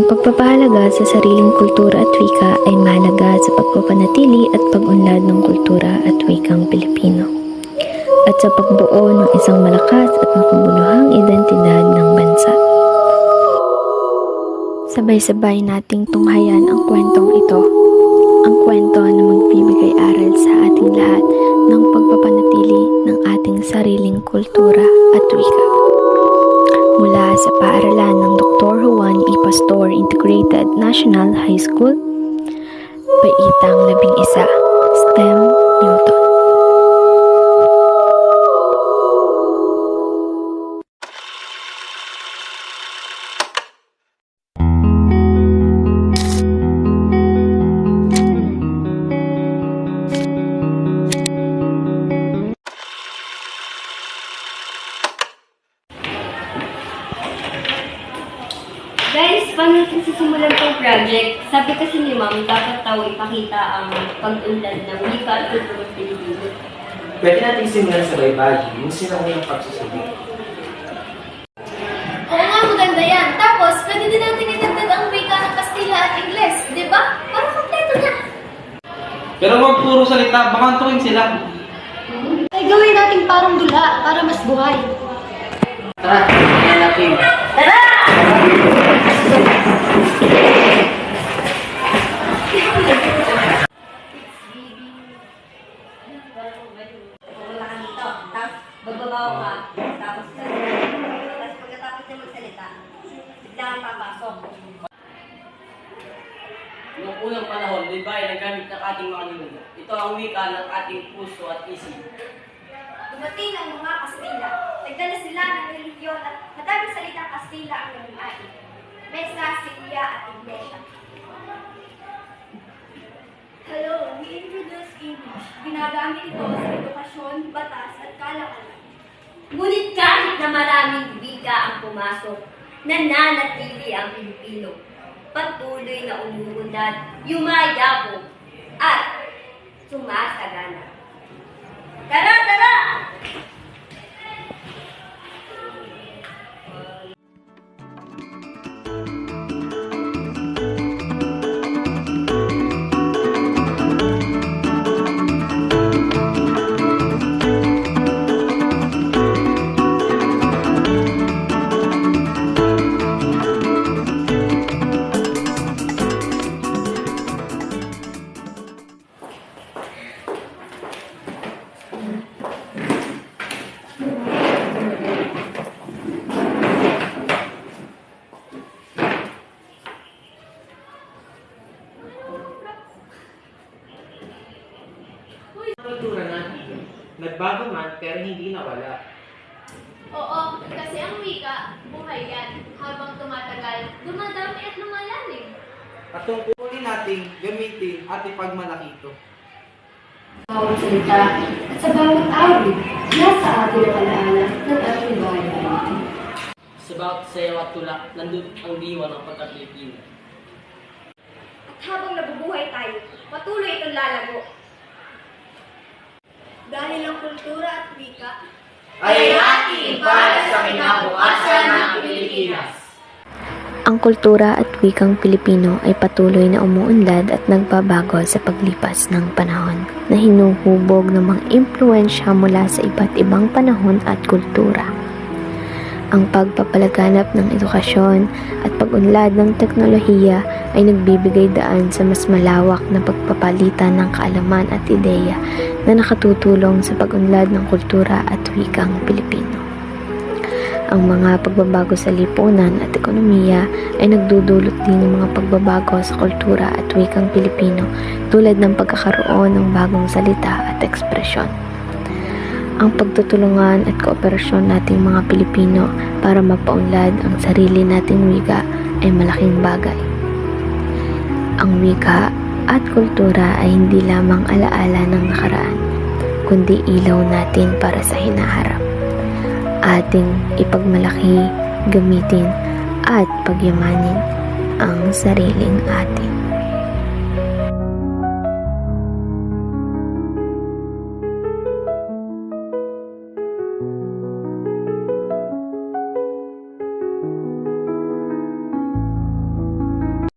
pagpapahalaga sa sariling kultura at wika ay mahalaga sa pagpapanatili at pag-unlad ng kultura at wikang Pilipino at sa pagbuo ng isang malakas at makabuluhang identidad ng bansa. Sabay-sabay nating tunghayan ang kwentong ito, ang kwento na magbibigay aral sa ating lahat ng pagpapanatili ng ating sariling kultura at wika. Mula sa paaralan ng Dr. Juan E. Pastor Integrated National High School, Paitang 11, STEM Newton. Guys, paano natin sisimulan tong project? Sabi kasi ni Ma'am, dapat daw ipakita ang pag-unlad ng wika at kultura ng Pilipino. Pwede natin simulan sa baybayi, yung sinaunang pagsusulit. Oo nga, maganda yan. Tapos, pwede din natin itagdag ang wika ng Kastila at Ingles, di ba? Para kompleto na. Pero wag puro salita, baka antukin sila. Ay, gawin natin parang dula, para mas buhay. Tara, tingnan natin. Tara! Bagbabaw ka, tapos pagkatapos na magsalita, bigla kang papasok. Noong unang panahon, may bayan na gamit ng ating mga ninuno. Ito ang wika ng ating puso at isip. Dumating ang mga Kastila. Nagdala sila ng relihiyon at madaming salitang Kastila ang nagmai. Mesa, Silya at Iglesia. Hello, we introduce English. Ginagamit ito sa edukasyon, batas at kalakalan. Ngunit kahit na maraming wika ang pumasok, nananatili ang Pilipino. Patuloy na umuunlad, yumayabong, at sumasagana. Tara, tara! Kultura natin, nagbago man pero hindi nawala. Oo, kasi ang wika, buhay yan. Habang tumatagal, dumadami at lumalalim. At tungkulin natin gamitin at ipagmalaki ito. Bawat salita at sa bawat awit, nasa atin ang alaala ng ating bayan. Sa bawat sayaw at tulak, nandun ang diwa ng pagka-Pilipino. At habang nabubuhay tayo, patuloy itong lalago. Dahil ang kultura at wika Ay ating para sa kinabukasan ng Pilipinas. Ang kultura at wikang Pilipino ay patuloy na umuunlad at nagbabago sa paglipas ng panahon na hinuhubog ng mga impluensya mula sa iba't ibang panahon at kultura. Ang pagpapalaganap ng edukasyon at pag-unlad ng teknolohiya ay nagbibigay daan sa mas malawak na pagpapalitan ng kaalaman at ideya na nakatutulong sa pag-unlad ng kultura at wikang Pilipino. Ang mga pagbabago sa lipunan at ekonomiya ay nagdudulot din ng mga pagbabago sa kultura at wikang Pilipino tulad ng pagkakaroon ng bagong salita at ekspresyon. Ang pagtutulungan at kooperasyon nating mga Pilipino para mapaunlad ang sarili nating wika ay malaking bagay. Ang wika at kultura ay hindi lamang alaala ng nakaraan, kundi ilaw natin para sa hinaharap. Ating ipagmalaki, gamitin at pagyamanin ang sariling atin.